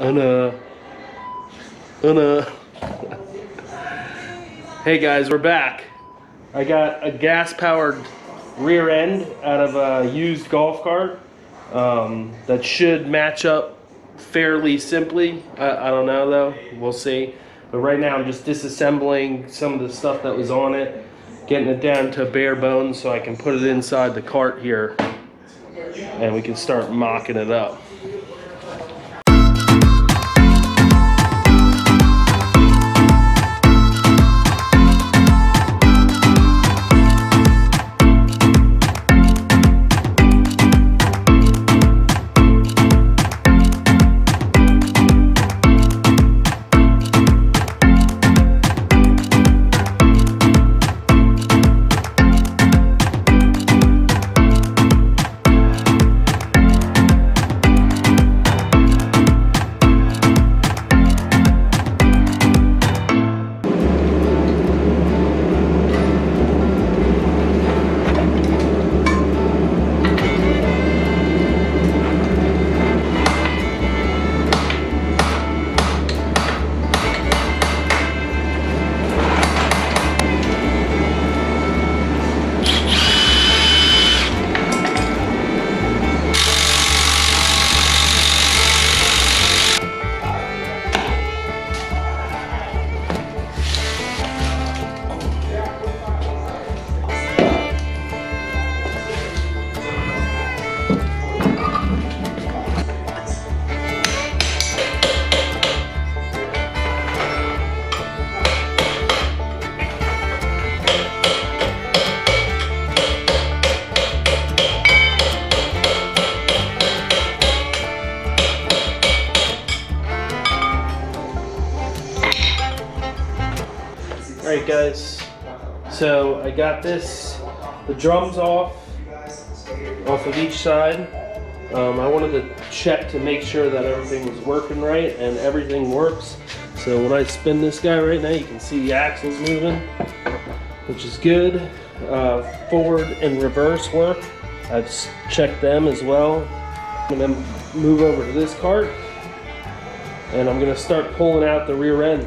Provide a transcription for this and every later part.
Hey guys, we're back. I got a gas-powered rear end out of a used golf cart that should match up fairly simply. I don't know though, we'll see. But right now I'm just disassembling some of the stuff that was on it, getting it down to bare bones so I can put it inside the cart here and we can start mocking it up. Alright guys, so I got the drums off of each side. I wanted to check to make sure that everything was working right, and everything works. So when I spin this guy right now, you can see the axles moving, which is good. Forward and reverse work, I've checked them as well. I'm going to move over to this cart, and I'm going to start pulling out the rear end.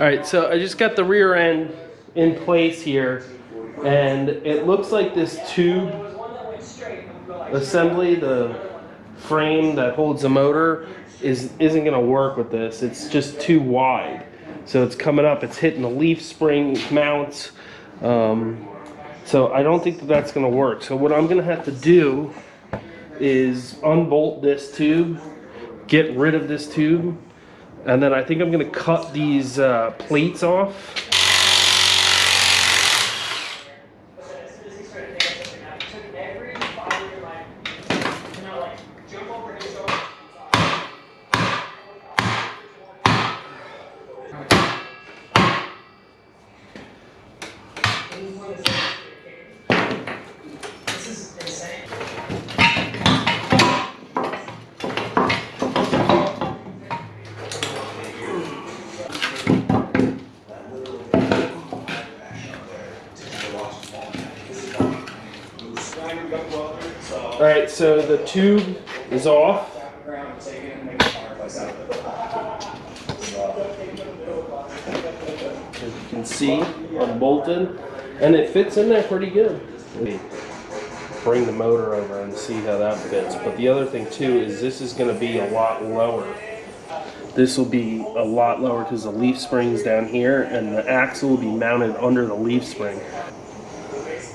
Alright, so I just got the rear end in place here, and it looks like this tube assembly, the frame that holds the motor, isn't going to work with this. It's just too wide. So it's coming up, it's hitting the leaf spring mounts. So I don't think that that's going to work. So what I'm going to have to do is unbolt this tube, get rid of this tube, and then I think I'm going to cut these plates off. Alright, so the tube is off. As you can see, unbolted, and it fits in there pretty good. Bring the motor over and see how that fits. But the other thing too is this is going to be a lot lower. This will be a lot lower because the leaf spring's down here, and the axle will be mounted under the leaf spring,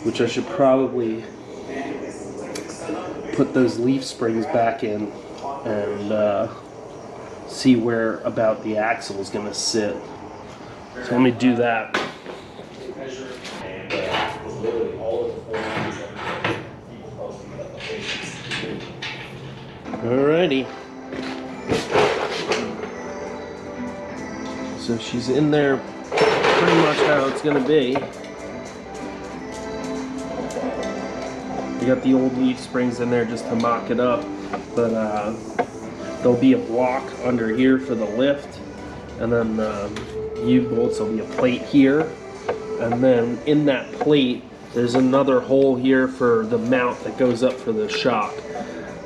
which I should probably put those leaf springs back in and see where about the axle is going to sit. So let me do that. Alrighty. So she's in there pretty much how it's going to be. You got the old leaf springs in there just to mock it up, but there'll be a block under here for the lift, and then U-bolts will be a plate here, and then in that plate there's another hole here for the mount that goes up for the shock.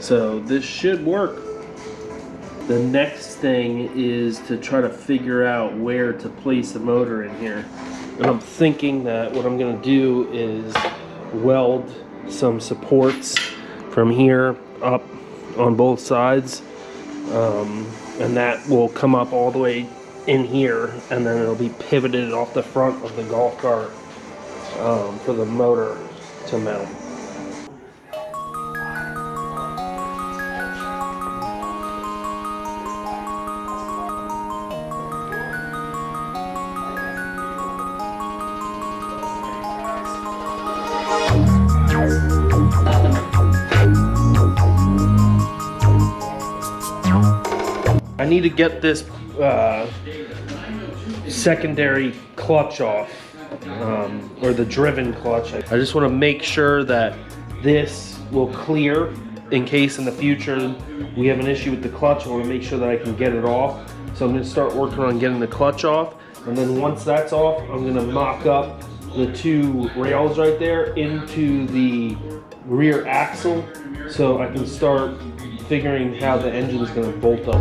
So this should work. The next thing is to try to figure out where to place the motor in here. And I'm thinking that what I'm going to do is weld some supports from here up on both sides. And that will come up all the way in here, and then it'll be pivoted off the front of the golf cart for the motor to mount. I need to get this secondary clutch off, or the driven clutch. I just want to make sure that this will clear in case in the future we have an issue with the clutch. I want to make sure that I can get it off. So I'm going to start working on getting the clutch off, and then once that's off, I'm going to mock up the two rails right there into the rear axle so I can start figuring how the engine is going to bolt up.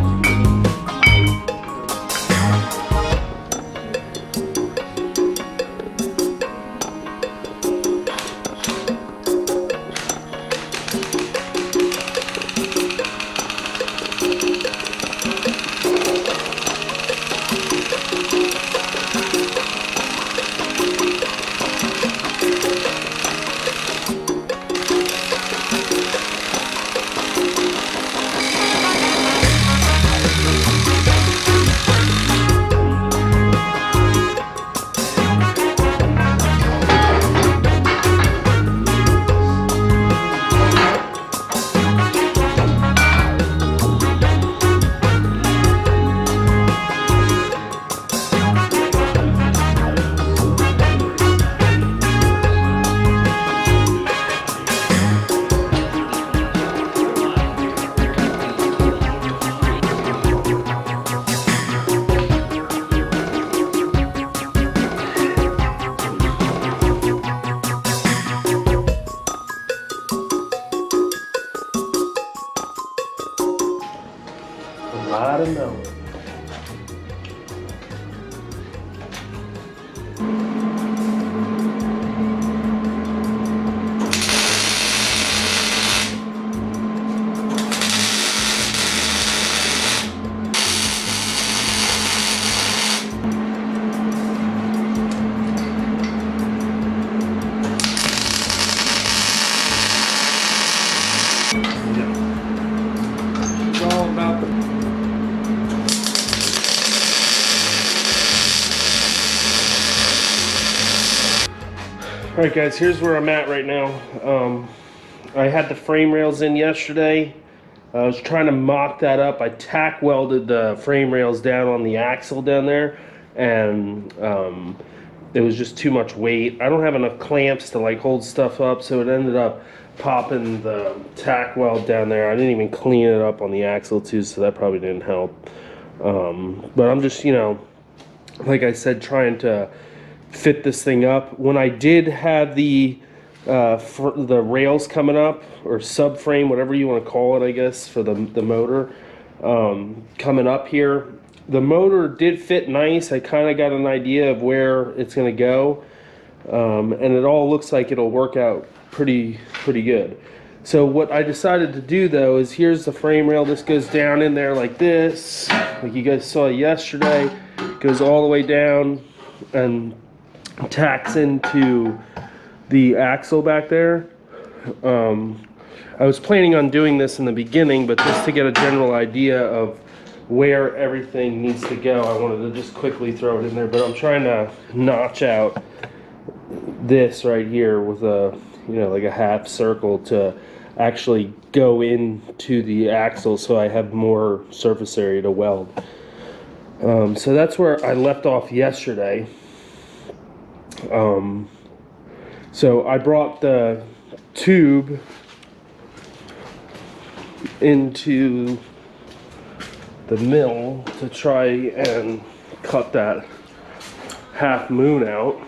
I don't know. It's all about the Alright guys, here's where I'm at right now. I had the frame rails in yesterday. I was trying to mock that up. I tack welded the frame rails down on the axle down there, and it was just too much weight. I don't have enough clamps to like hold stuff up, so it ended up popping the tack weld down there. I didn't even clean it up on the axle too, so that probably didn't help. But I'm just, you know, like I said, trying to fit this thing up. When I did have the for the rails coming up, or subframe, whatever you want to call it, I guess, for the motor coming up here. The motor did fit nice. I kind of got an idea of where it's going to go, and it all looks like it'll work out pretty good. So what I decided to do though is, here's the frame rail. This goes down in there like this, like you guys saw yesterday. It goes all the way down and tacks into the axle back there. I was planning on doing this in the beginning, but just to get a general idea of where everything needs to go, I wanted to just quickly throw it in there. But I'm trying to notch out this right here with a, you know, like a half circle to actually go into the axle, so I have more surface area to weld. So that's where I left off yesterday. So I brought the tube into the mill to try and cut that half moon out,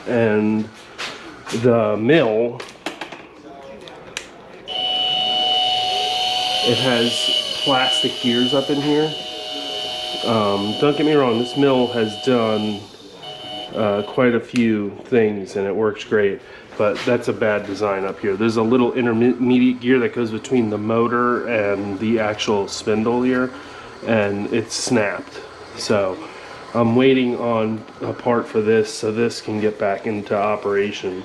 and the mill, it has plastic gears up in here. Don't get me wrong, this mill has done quite a few things and it works great, but that's a bad design up here. There's a little intermediate gear that goes between the motor and the actual spindle here, and it's snapped. So I'm waiting on a part for this so this can get back into operation.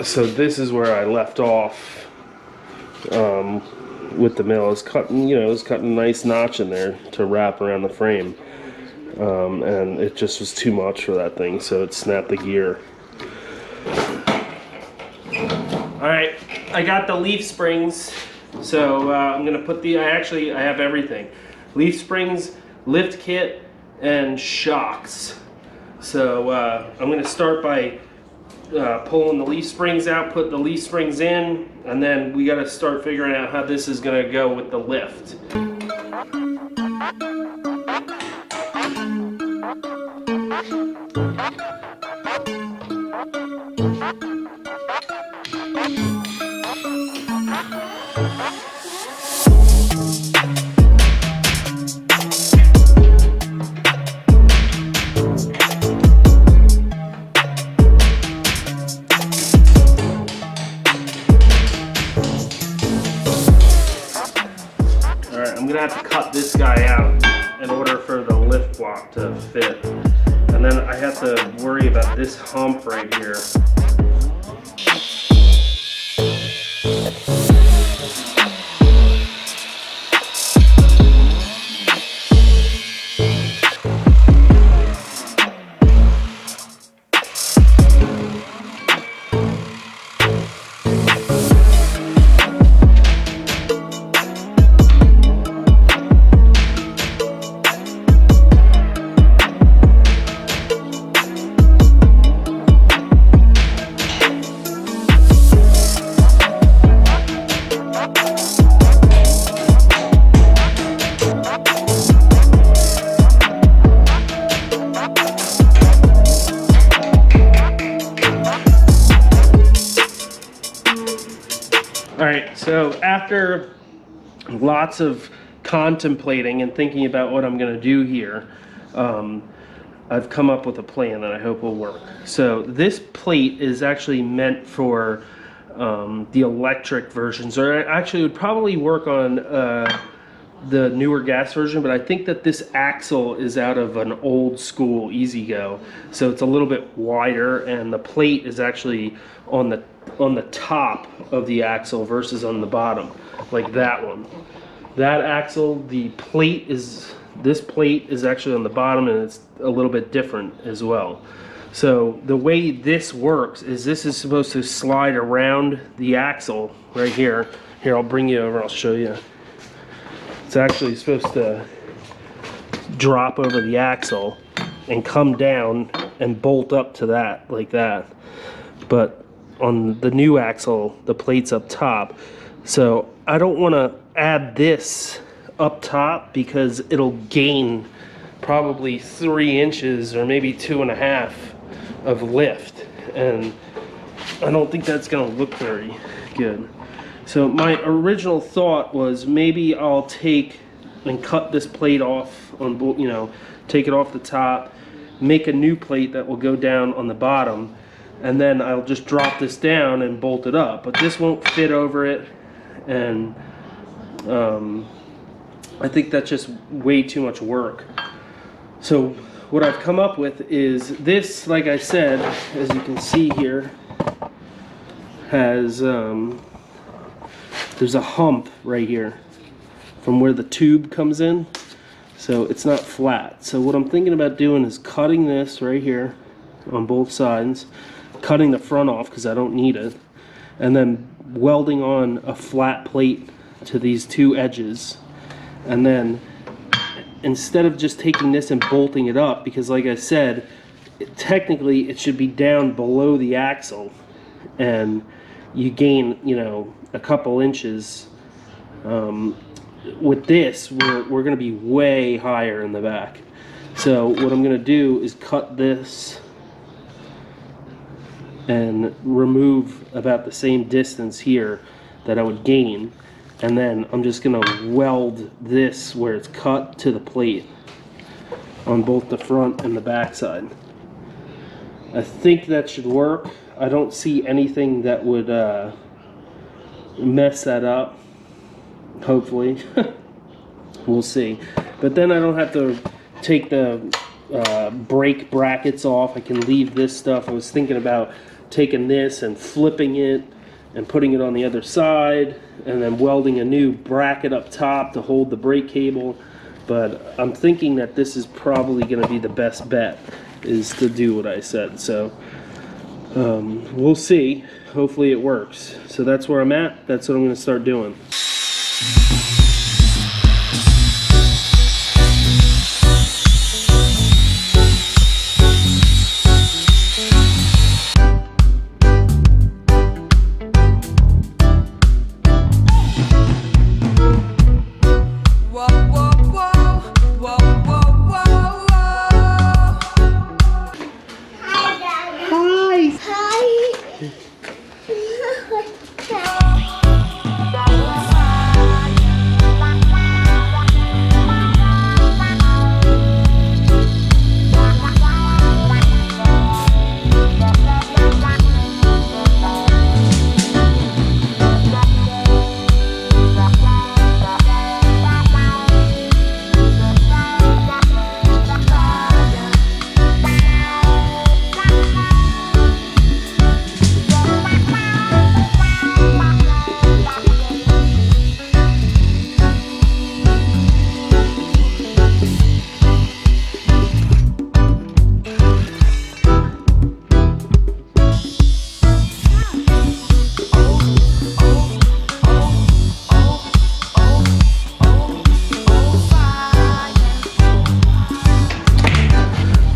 So this is where I left off with the mill. It's cutting, you know, it's cutting a nice notch in there to wrap around the frame, and it just was too much for that thing, so it snapped the gear. All right, I got the leaf springs, so I'm gonna put the, I have everything. Leaf springs, lift kit, and shocks. So I'm gonna start by pulling the leaf springs out, put the leaf springs in, and then we gotta start figuring out how this is gonna go with the lift. I'm gonna have to cut this guy out in order for the lift block to fit. And then I have to worry about this hump right here. Alright, so after lots of contemplating and thinking about what I'm going to do here, I've come up with a plan that I hope will work. So this plate is actually meant for the electric versions, or it actually would probably work on the newer gas version, but I think that this axle is out of an old school E-Z-Go, so it's a little bit wider, and the plate is actually on the top of the axle versus on the bottom, like that one. That axle, the plate is, this plate is actually on the bottom, and it's a little bit different as well. So the way this works is this is supposed to slide around the axle right here. Here, I'll bring you over, I'll show you. It's actually supposed to drop over the axle and come down and bolt up to that, like that. But on the new axle, the plate's up top. So I don't want to add this up top because it'll gain probably 3 inches or maybe 2.5 of lift, and I don't think that's gonna look very good. So my original thought was maybe I'll take and cut this plate off on, you know, take it off the top, make a new plate that will go down on the bottom, and then I'll just drop this down and bolt it up. But this won't fit over it, and I think that's just way too much work. So what I've come up with is this, like I said, as you can see here, has there's a hump right here from where the tube comes in, so it's not flat. So what I'm thinking about doing is cutting this right here on both sides, cutting the front off because I don't need it, and then welding on a flat plate to these 2 edges. And then instead of just taking this and bolting it up, because like I said, technically it should be down below the axle, and you gain, you know, a couple inches. With this, we're going to be way higher in the back. So what I'm going to do is cut this and remove about the same distance here that I would gain, and then I'm just going to weld this where it's cut to the plate on both the front and the back side. I think that should work. I don't see anything that would mess that up, hopefully. We'll see. But then I don't have to take the brake brackets off. I can leave this stuff. I was thinking about taking this and flipping it and putting it on the other side, and then welding a new bracket up top to hold the brake cable. But I'm thinking that this is probably going to be the best bet, is to do what I said. So we'll see. Hopefully it works. So that's where I'm at. That's what I'm going to start doing.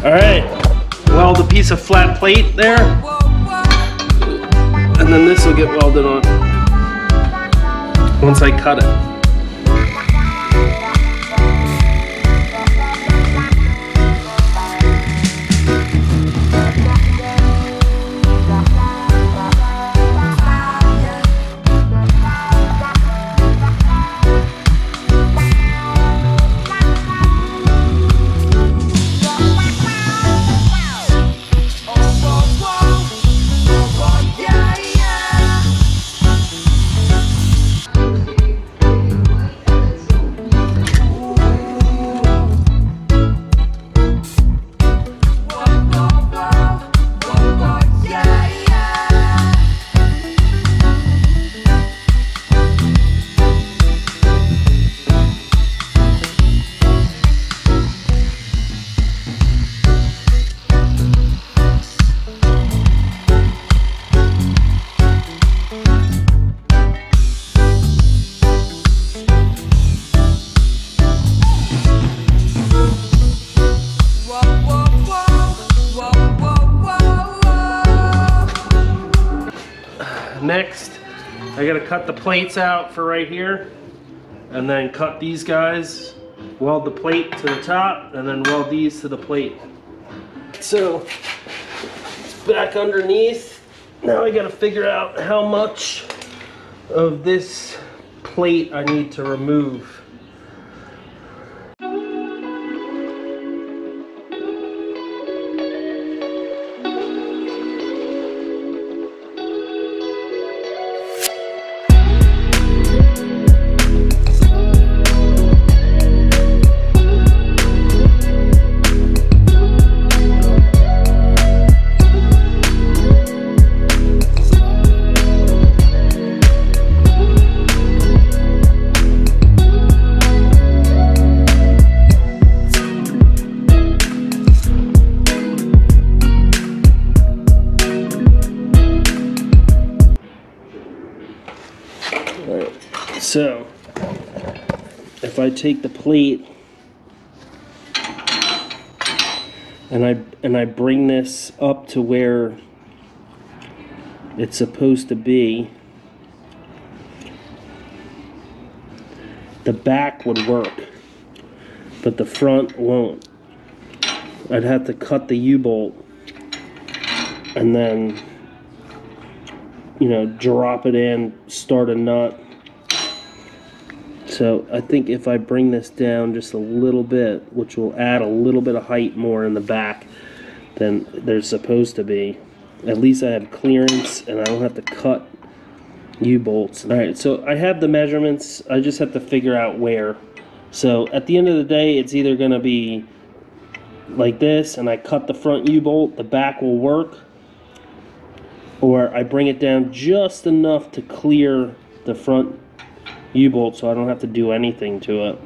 Alright, weld a piece of flat plate there, and then this will get welded on once I cut it. Next, I gotta cut the plates out for right here, and then cut these guys weld the plate to the top and then weld these to the plate. So it's back underneath. Now I gotta figure out how much of this plate I need to remove. So, if I take the plate and I bring this up to where it's supposed to be, the back would work, but the front won't. I'd have to cut the U-bolt and then, you know, drop it in, start a nut. So I think if I bring this down just a little bit, which will add a little bit of height more in the back than there's supposed to be, at least I have clearance and I don't have to cut U-bolts. Alright, so I have the measurements, I just have to figure out where. So at the end of the day, it's either going to be like this and I cut the front U-bolt, the back will work, or I bring it down just enough to clear the front U-bolt so I don't have to do anything to it.